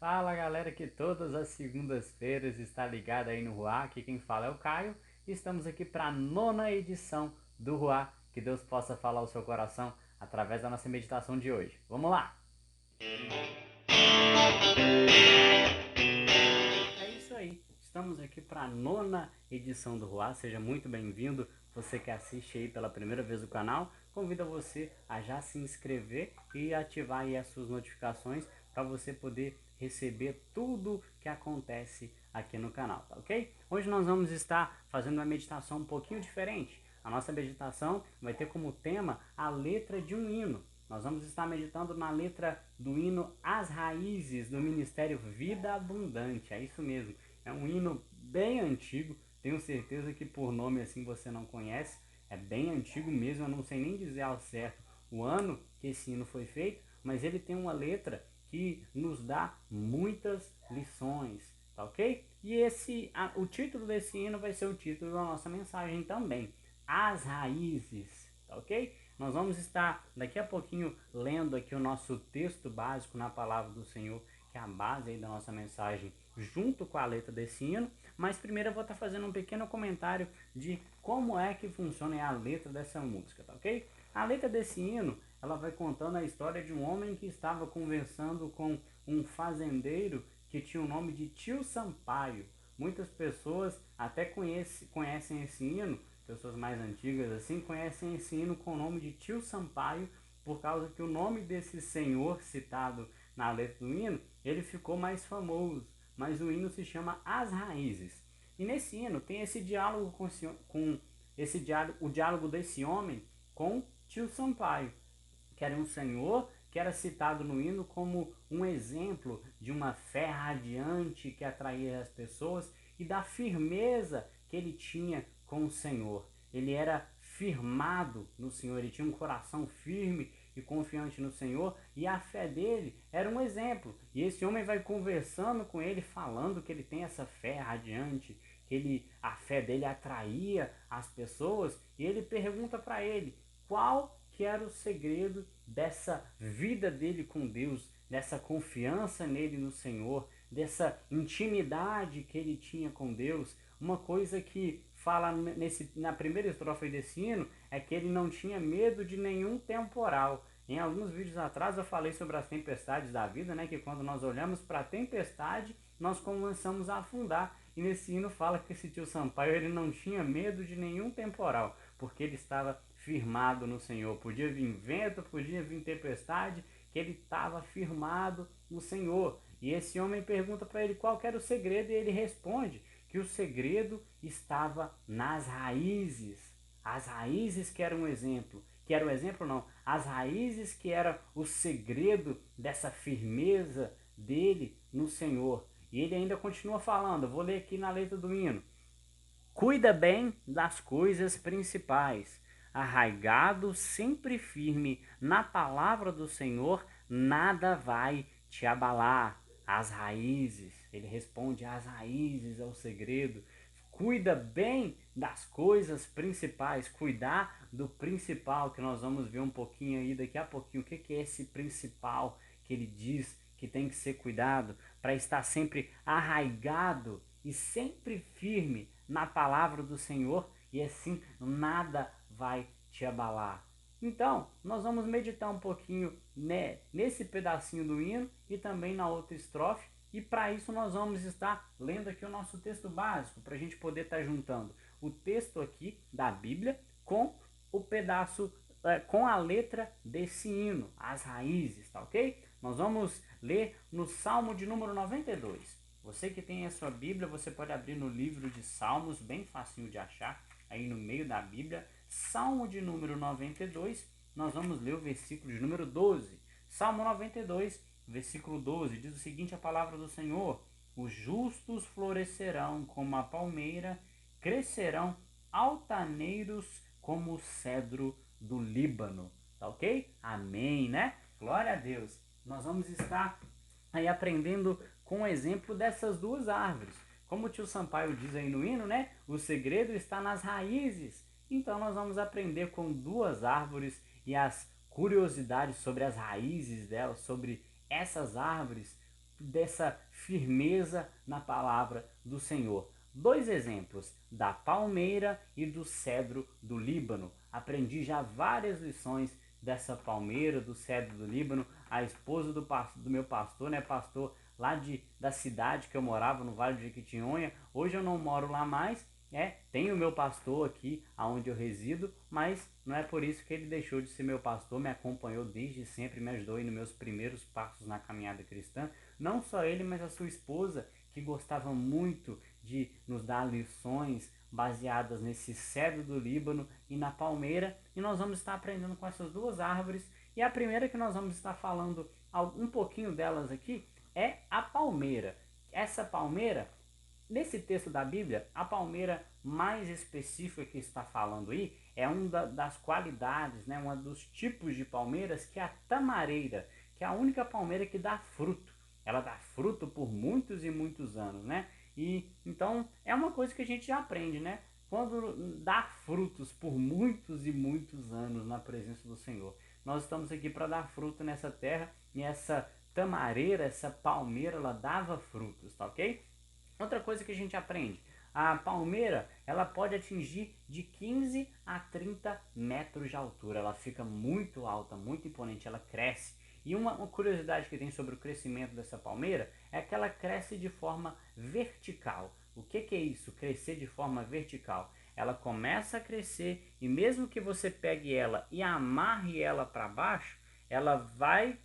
Fala galera, que todas as segundas-feiras está ligado aí no Ruá. Aqui quem fala é o Caio. Estamos aqui para a nona edição do Ruá. Que Deus possa falar ao seu coração através da nossa meditação de hoje. Vamos lá! É isso aí, estamos aqui para a nona edição do Ruá. Seja muito bem-vindo. Você que assiste aí pela primeira vez o canal, convido você a já se inscrever e ativar aí as suas notificações para você poder receber tudo que acontece aqui no canal, tá ok? Hoje nós vamos estar fazendo uma meditação um pouquinho diferente. A nossa meditação vai ter como tema a letra de um hino. Nós vamos estar meditando na letra do hino As Raízes, do Ministério Vida Abundante. É isso mesmo, é um hino bem antigo. Tenho certeza que por nome assim você não conhece. É bem antigo mesmo, eu não sei nem dizer ao certo o ano que esse hino foi feito, mas ele tem uma letra que nos dá muitas lições, tá ok? E o título desse hino vai ser o título da nossa mensagem também, As Raízes, tá ok? Nós vamos estar daqui a pouquinho lendo aqui o nosso texto básico na palavra do Senhor, que é a base aí da nossa mensagem, junto com a letra desse hino. Mas primeiro eu vou estar fazendo um pequeno comentário de como é que funciona a letra dessa música, tá ok? A letra desse hino, ela vai contando a história de um homem que estava conversando com um fazendeiro que tinha o nome de Tio Sampaio. Muitas pessoas até conhecem esse hino, pessoas mais antigas assim, conhecem esse hino com o nome de Tio Sampaio, por causa que o nome desse senhor citado na letra do hino, ele ficou mais famoso. Mas o hino se chama As Raízes. E nesse hino tem esse diálogo o diálogo desse homem com Tio Sampaio, que era um senhor que era citado no hino como um exemplo de uma fé radiante que atraía as pessoas e da firmeza que ele tinha com o Senhor. Ele era firmado no Senhor, ele tinha um coração firme e confiante no Senhor, e a fé dele era um exemplo. E esse homem vai conversando com ele, falando que ele tem essa fé radiante, que a fé dele atraía as pessoas, e ele pergunta para ele qual que era o segredo dessa vida dele com Deus, dessa confiança nele no Senhor, dessa intimidade que ele tinha com Deus. Uma coisa que fala na primeira estrofe desse hino é que ele não tinha medo de nenhum temporal. Em alguns vídeos atrás eu falei sobre as tempestades da vida, né? Que quando nós olhamos para a tempestade, nós começamos a afundar. E nesse hino fala que esse Tio Sampaio ele não tinha medo de nenhum temporal, porque ele estava firmado no Senhor. Podia vir vento, podia vir tempestade, que ele estava firmado no Senhor. E esse homem pergunta para ele qual era o segredo, e ele responde que o segredo estava nas raízes. As raízes que eram um exemplo. Que era um exemplo não, as raízes que era o segredo dessa firmeza dele no Senhor. E ele ainda continua falando, eu vou ler aqui na letra do hino. Cuida bem das coisas principais, arraigado sempre firme na palavra do Senhor, nada vai te abalar. As raízes, ele responde, as raízes é o segredo. Cuida bem das coisas principais, cuidar do principal, que nós vamos ver um pouquinho aí daqui a pouquinho. O que é esse principal que ele diz que tem que ser cuidado para estar sempre arraigado e sempre firme na palavra do Senhor, e assim nada vai te abalar. Então, nós vamos meditar um pouquinho nesse pedacinho do hino e também na outra estrofe. E para isso nós vamos estar lendo aqui o nosso texto básico, para a gente poder estar juntando o texto aqui da Bíblia com o pedaço, com a letra desse hino, as raízes, tá ok? Nós vamos ler no Salmo de número 92. Você que tem a sua Bíblia, você pode abrir no livro de Salmos, bem facinho de achar, aí no meio da Bíblia. Salmo de número 92, nós vamos ler o versículo de número 12. Salmo 92, versículo 12, diz o seguinte, a palavra do Senhor: os justos florescerão como a palmeira, crescerão altaneiros como o cedro do Líbano. Tá ok? Amém, né? Glória a Deus. Nós vamos estar aí aprendendo com o exemplo dessas duas árvores. Como o Tio Sampaio diz aí no hino, né? O segredo está nas raízes. Então nós vamos aprender com duas árvores e as curiosidades sobre as raízes delas, sobre essas árvores, dessa firmeza na palavra do Senhor. Dois exemplos, da palmeira e do cedro do Líbano. Aprendi já várias lições dessa palmeira, do cedro do Líbano. A esposa do meu pastor, né, pastor lá da cidade que eu morava, no Vale de Jequitinhonha. Hoje eu não moro lá mais, tenho o meu pastor aqui onde eu resido, mas não é por isso que ele deixou de ser meu pastor, me acompanhou desde sempre, me ajudou aí nos meus primeiros passos na caminhada cristã. Não só ele, mas a sua esposa, que gostava muito de nos dar lições baseadas nesse cedro do Líbano e na palmeira, e nós vamos estar aprendendo com essas duas árvores. E a primeira que nós vamos estar falando um pouquinho delas aqui é a palmeira. Essa palmeira, nesse texto da Bíblia, a palmeira mais específica que está falando aí é uma das qualidades, né, um dos tipos de palmeiras, que é a tamareira, que é a única palmeira que dá fruto. Ela dá fruto por muitos e muitos anos, né? E então é uma coisa que a gente já aprende, né? Quando dá frutos por muitos e muitos anos na presença do Senhor. Nós estamos aqui para dar fruto nessa terra, e essa tamareira, essa palmeira, ela dava frutos, tá ok? Outra coisa que a gente aprende, a palmeira, ela pode atingir de 15 a 30 metros de altura. Ela fica muito alta, muito imponente, ela cresce. E uma curiosidade que tem sobre o crescimento dessa palmeira é que ela cresce de forma vertical. O que é isso? Crescer de forma vertical. Ela começa a crescer e mesmo que você pegue ela e amarre ela para baixo, ela vai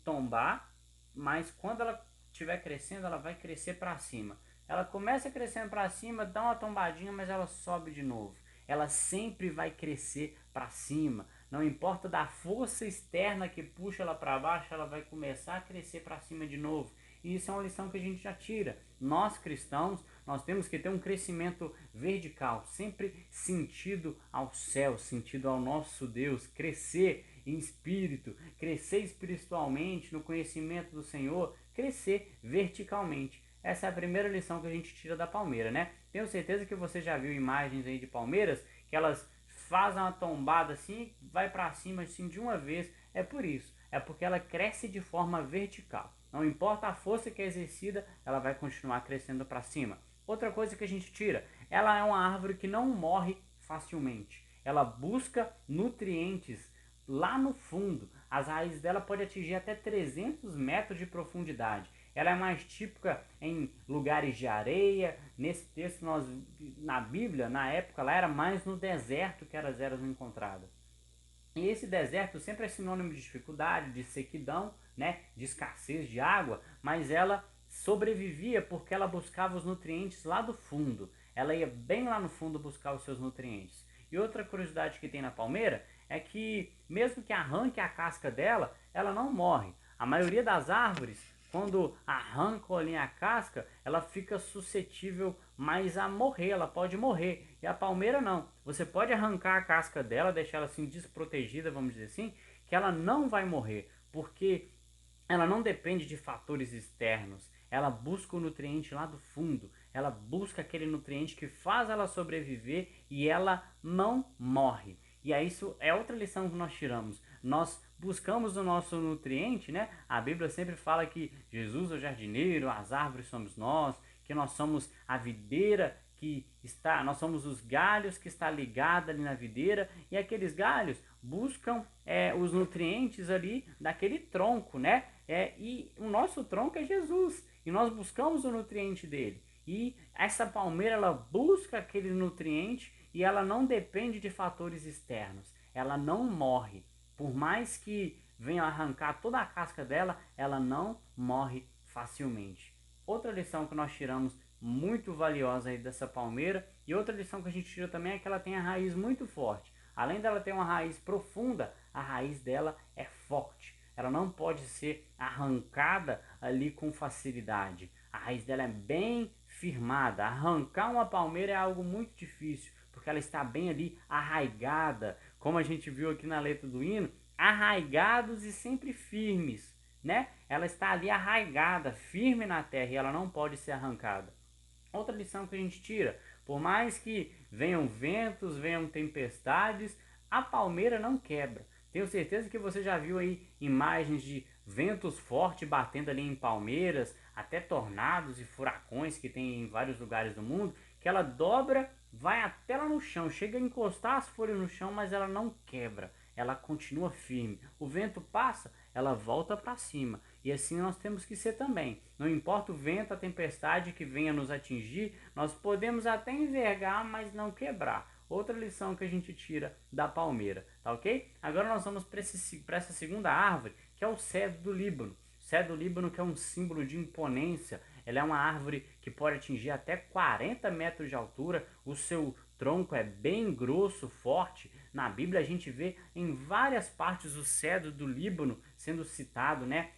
tombar, mas quando ela estiver crescendo, ela vai crescer para cima. Ela começa crescendo para cima, dá uma tombadinha, mas ela sobe de novo. Ela sempre vai crescer para cima. Não importa da força externa que puxa ela para baixo, ela vai começar a crescer para cima de novo. E isso é uma lição que a gente já tira. Nós cristãos, nós temos que ter um crescimento vertical, sempre sentido ao céu, sentido ao nosso Deus, crescer em espírito, crescer espiritualmente no conhecimento do Senhor, crescer verticalmente. Essa é a primeira lição que a gente tira da palmeira, né? Tenho certeza que você já viu imagens aí de palmeiras que elas fazem uma tombada assim, vai para cima assim de uma vez. É por isso, é porque ela cresce de forma vertical. Não importa a força que é exercida, ela vai continuar crescendo para cima. Outra coisa que a gente tira, ela é uma árvore que não morre facilmente. Ela busca nutrientes lá no fundo. As raízes dela podem atingir até 300 metros de profundidade. Ela é mais típica em lugares de areia. Nesse texto, na Bíblia, na época, lá era mais no deserto que elas eram encontradas. E esse deserto sempre é sinônimo de dificuldade, de sequidão, né, de escassez de água, mas ela sobrevivia porque ela buscava os nutrientes lá do fundo. Ela ia bem lá no fundo buscar os seus nutrientes. E outra curiosidade que tem na palmeira é que, mesmo que arranque a casca dela, ela não morre. A maioria das árvores, quando arrancam ali a casca, ela fica suscetível mais a morrer, ela pode morrer. E a palmeira não. Você pode arrancar a casca dela, deixar ela assim desprotegida, vamos dizer assim, que ela não vai morrer, porque ela não depende de fatores externos. Ela busca o nutriente lá do fundo. Ela busca aquele nutriente que faz ela sobreviver e ela não morre. E aí isso é outra lição que nós tiramos. Nós buscamos o nosso nutriente, né? A Bíblia sempre fala que Jesus é o jardineiro, as árvores somos nós, que nós somos a videira que está, nós somos os galhos que está ligado ali na videira, e aqueles galhos buscam os nutrientes ali daquele tronco, né? E o nosso tronco é Jesus, e nós buscamos o nutriente dele. E essa palmeira, ela busca aquele nutriente e ela não depende de fatores externos. Ela não morre. Por mais que venha arrancar toda a casca dela, ela não morre facilmente. Outra lição que nós tiramos muito valiosa aí dessa palmeira, e outra lição que a gente tira também, é que ela tem a raiz muito forte. Além dela ter uma raiz profunda, a raiz dela é forte. Ela não pode ser arrancada ali com facilidade. A raiz dela é bem firmada. Arrancar uma palmeira é algo muito difícil, porque ela está bem ali arraigada, como a gente viu aqui na letra do hino, arraigados e sempre firmes, né? Ela está ali arraigada, firme na terra, e ela não pode ser arrancada. Outra lição que a gente tira, por mais que venham ventos, venham tempestades, a palmeira não quebra. Tenho certeza que você já viu aí imagens de ventos fortes batendo ali em palmeiras, até tornados e furacões que tem em vários lugares do mundo, que ela dobra, vai até lá no chão, chega a encostar as folhas no chão, mas ela não quebra, ela continua firme. O vento passa, ela volta para cima. E assim nós temos que ser também. Não importa o vento, a tempestade que venha nos atingir, nós podemos até envergar, mas não quebrar. Outra lição que a gente tira da palmeira, tá ok? Agora nós vamos para essa segunda árvore, que é o cedro do Líbano. O cedro do Líbano, que é um símbolo de imponência. Ela é uma árvore que pode atingir até 40 metros de altura. O seu tronco é bem grosso, forte. Na Bíblia a gente vê em várias partes o cedro do Líbano sendo citado, né?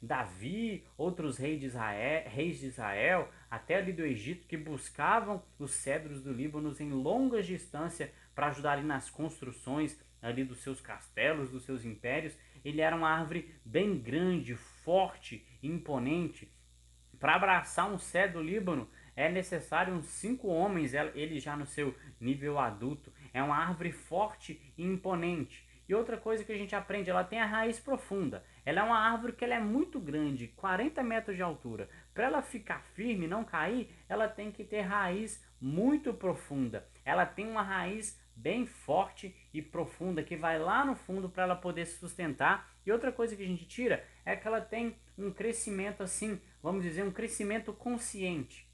Davi, outros reis de Israel, até ali do Egito, que buscavam os cedros do Líbano em longas distâncias para ajudar ali nas construções ali dos seus castelos, dos seus impérios. Ele era uma árvore bem grande, forte, imponente. Para abraçar um cedro do Líbano é necessário uns 5 homens, ele já no seu nível adulto. É uma árvore forte e imponente. E outra coisa que a gente aprende, ela tem a raiz profunda. Ela é uma árvore que ela é muito grande, 40 metros de altura. Para ela ficar firme e não cair, ela tem que ter raiz muito profunda. Ela tem uma raiz bem forte e profunda que vai lá no fundo para ela poder se sustentar. E outra coisa que a gente tira é que ela tem um crescimento assim, vamos dizer, um crescimento consciente.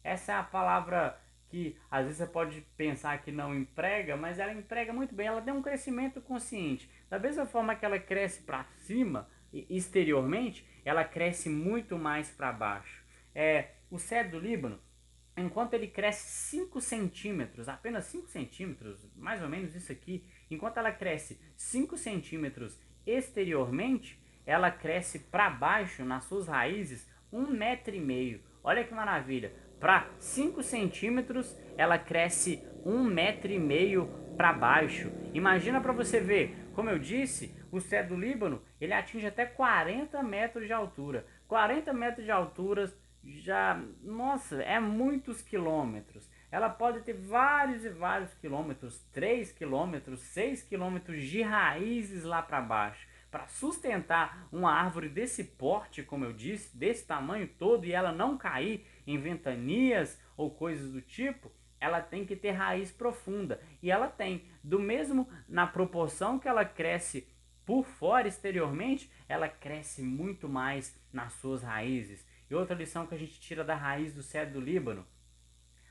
Essa é a palavra que às vezes você pode pensar que não emprega, mas ela emprega muito bem. Ela tem um crescimento consciente. Da mesma forma que ela cresce para cima, exteriormente, ela cresce muito mais para baixo. O cedro do Líbano, enquanto ele cresce 5 centímetros, apenas 5 centímetros, mais ou menos isso aqui, enquanto ela cresce 5 centímetros exteriormente, ela cresce para baixo, nas suas raízes, 1,5 m. Olha que maravilha! Para 5 centímetros, ela cresce 1,5 m para baixo. Imagina para você ver, como eu disse, o cedro do Líbano, ele atinge até 40 metros de altura. 40 metros de altura já, nossa, é muitos quilômetros. Ela pode ter vários e vários quilômetros, 3 quilômetros, 6 quilômetros de raízes lá para baixo. Para sustentar uma árvore desse porte, como eu disse, desse tamanho todo, e ela não cair em ventanias ou coisas do tipo, ela tem que ter raiz profunda. E ela tem, do mesmo na proporção que ela cresce por fora, exteriormente, ela cresce muito mais nas suas raízes. E outra lição que a gente tira da raiz do cedro do Líbano: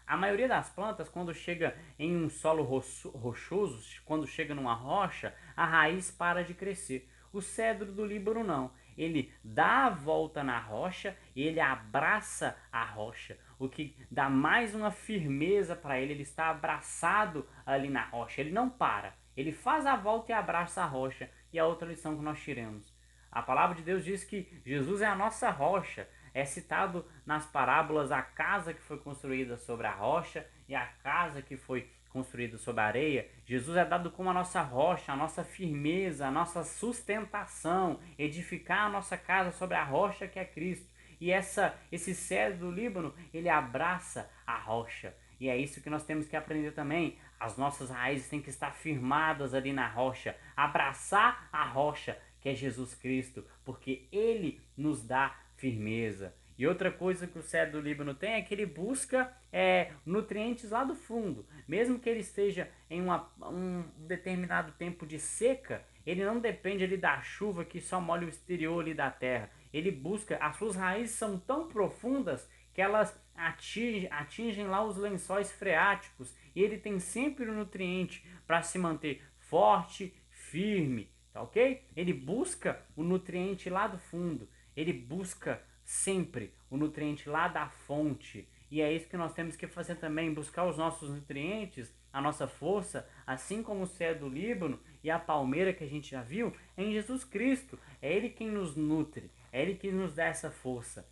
a maioria das plantas, quando chega em um solo rochoso, quando chega numa rocha, a raiz para de crescer. O cedro do Líbano não. Ele dá a volta na rocha e ele abraça a rocha, o que dá mais uma firmeza para ele. Ele está abraçado ali na rocha, ele não para. Ele faz a volta e abraça a rocha. E a outra lição que nós tiramos: a palavra de Deus diz que Jesus é a nossa rocha. É citado nas parábolas a casa que foi construída sobre a rocha e a casa que foi construída sobre a areia. Jesus é dado como a nossa rocha, a nossa firmeza, a nossa sustentação, edificar a nossa casa sobre a rocha que é Cristo. E esse cedro do Líbano, ele abraça a rocha. E é isso que nós temos que aprender também. As nossas raízes têm que estar firmadas ali na rocha, abraçar a rocha que é Jesus Cristo, porque Ele nos dá firmeza. E outra coisa que o cedro do Líbano tem é que ele busca nutrientes lá do fundo. Mesmo que ele esteja em um determinado tempo de seca, ele não depende ali da chuva que só molha o exterior ali da terra. Ele busca, as suas raízes são tão profundas que elas atingem lá os lençóis freáticos. E ele tem sempre o nutriente para se manter forte, firme, tá ok? Ele busca o nutriente lá do fundo. Ele busca sempre o nutriente lá da fonte. E é isso que nós temos que fazer também, buscar os nossos nutrientes, a nossa força, assim como o cedro do Líbano e a palmeira que a gente já viu, em Jesus Cristo. É Ele quem nos nutre, é Ele que nos dá essa força.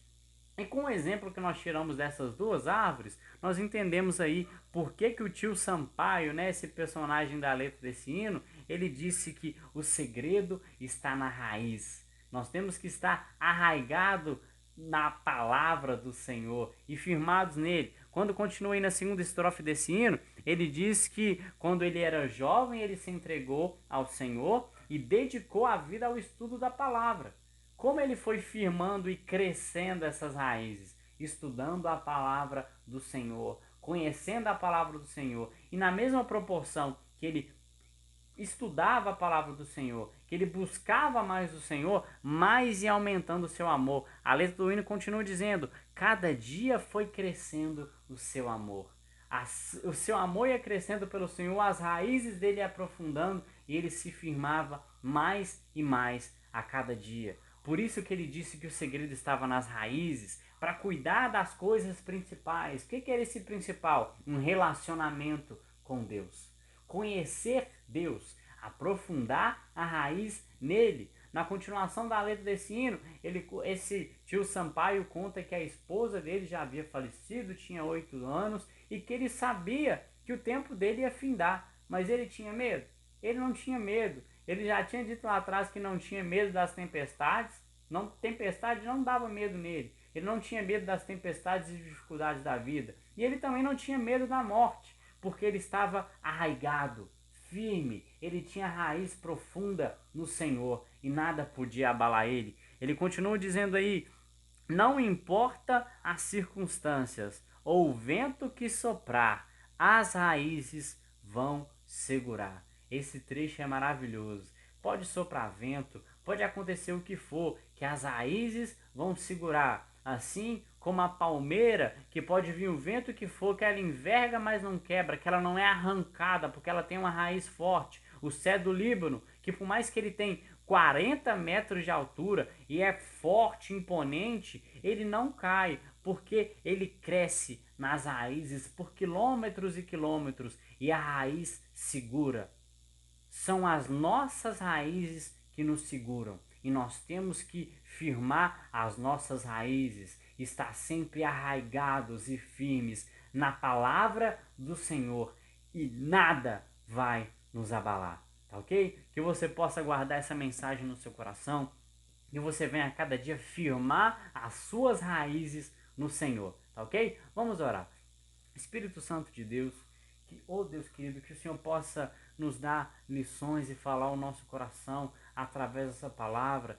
E com o exemplo que nós tiramos dessas duas árvores, nós entendemos aí por que o tio Sampaio, né, esse personagem da letra desse hino, ele disse que o segredo está na raiz. Nós temos que estar arraigado na palavra do Senhor e firmados nele. Quando continua aí na segunda estrofe desse hino, ele diz que quando ele era jovem, ele se entregou ao Senhor e dedicou a vida ao estudo da palavra. como ele foi firmando e crescendo essas raízes? Estudando a palavra do Senhor, conhecendo a palavra do Senhor. E na mesma proporção que ele estudava a palavra do Senhor, que ele buscava mais o Senhor, mais ia aumentando o seu amor. A letra do hino continua dizendo: cada dia foi crescendo o seu amor. O seu amor ia crescendo pelo Senhor, as raízes dele ia aprofundando e ele se firmava mais e mais a cada dia. Por isso que ele disse que o segredo estava nas raízes, para cuidar das coisas principais. O que era esse principal? Um relacionamento com Deus. Conhecer Deus, aprofundar a raiz nele. Na continuação da letra desse hino, esse tio Sampaio conta que a esposa dele já havia falecido, tinha 8 anos, e que ele sabia que o tempo dele ia findar, mas ele tinha medo. Ele não tinha medo. Ele já tinha dito lá atrás que não tinha medo das tempestades. Tempestade não dava medo nele. Ele não tinha medo das tempestades e dificuldades da vida. E ele também não tinha medo da morte, porque ele estava arraigado, firme, ele tinha raiz profunda no Senhor e nada podia abalar ele. Ele continua dizendo aí: não importa as circunstâncias ou o vento que soprar, as raízes vão segurar. Esse trecho é maravilhoso. Pode soprar vento, pode acontecer o que for, que as raízes vão segurar. Assim como a palmeira, que pode vir o vento que for, que ela enverga, mas não quebra, que ela não é arrancada, porque ela tem uma raiz forte. O cedro do Líbano, que por mais que ele tem 40 metros de altura e é forte, imponente, ele não cai, porque ele cresce nas raízes por quilômetros e quilômetros e a raiz segura. São as nossas raízes que nos seguram e nós temos que firmar as nossas raízes, estar sempre arraigados e firmes na palavra do Senhor e nada vai nos abalar, tá ok? Que você possa guardar essa mensagem no seu coração e você venha a cada dia firmar as suas raízes no Senhor, tá ok? Vamos orar. Espírito Santo de Deus, que, oh Deus querido, que o Senhor possa nos dar lições e falar o nosso coração através dessa palavra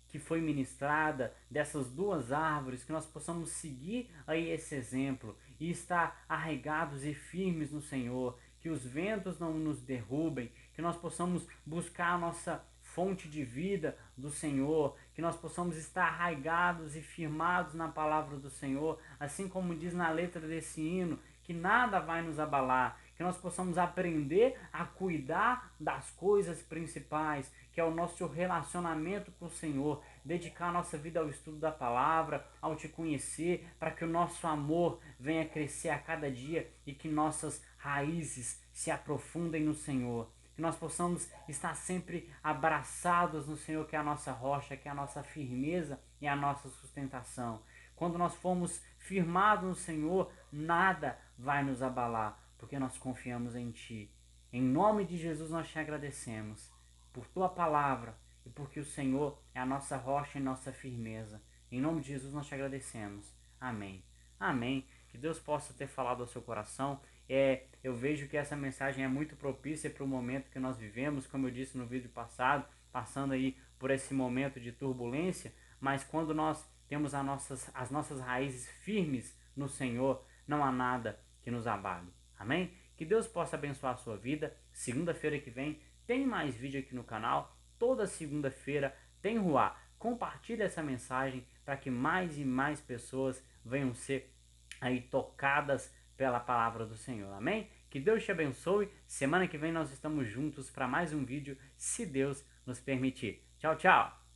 que foi ministrada, dessas duas árvores, que nós possamos seguir aí esse exemplo e estar arraigados e firmes no Senhor, que os ventos não nos derrubem, que nós possamos buscar a nossa fonte de vida do Senhor, que nós possamos estar arraigados e firmados na palavra do Senhor, assim como diz na letra desse hino, que nada vai nos abalar, que nós possamos aprender a cuidar das coisas principais, que é o nosso relacionamento com o Senhor, dedicar a nossa vida ao estudo da palavra, ao te conhecer, para que o nosso amor venha crescer a cada dia e que nossas raízes se aprofundem no Senhor. Que nós possamos estar sempre abraçados no Senhor, que é a nossa rocha, que é a nossa firmeza e a nossa sustentação. Quando nós formos firmados no Senhor, nada vai nos abalar, porque nós confiamos em Ti. Em nome de Jesus nós te agradecemos por Tua palavra e porque o Senhor é a nossa rocha e nossa firmeza. Em nome de Jesus nós te agradecemos. Amém. Amém. Que Deus possa ter falado ao seu coração. Eu vejo que essa mensagem é muito propícia para o momento que nós vivemos, como eu disse no vídeo passado, passando aí por esse momento de turbulência, mas quando nós temos as nossas raízes firmes no Senhor, não há nada que nos abale. Amém? Que Deus possa abençoar a sua vida. Segunda-feira que vem tem mais vídeo aqui no canal. Toda segunda-feira tem Ruá. Compartilhe essa mensagem para que mais e mais pessoas venham ser aí tocadas pela palavra do Senhor. Amém? Que Deus te abençoe. Semana que vem nós estamos juntos para mais um vídeo, se Deus nos permitir. Tchau, tchau!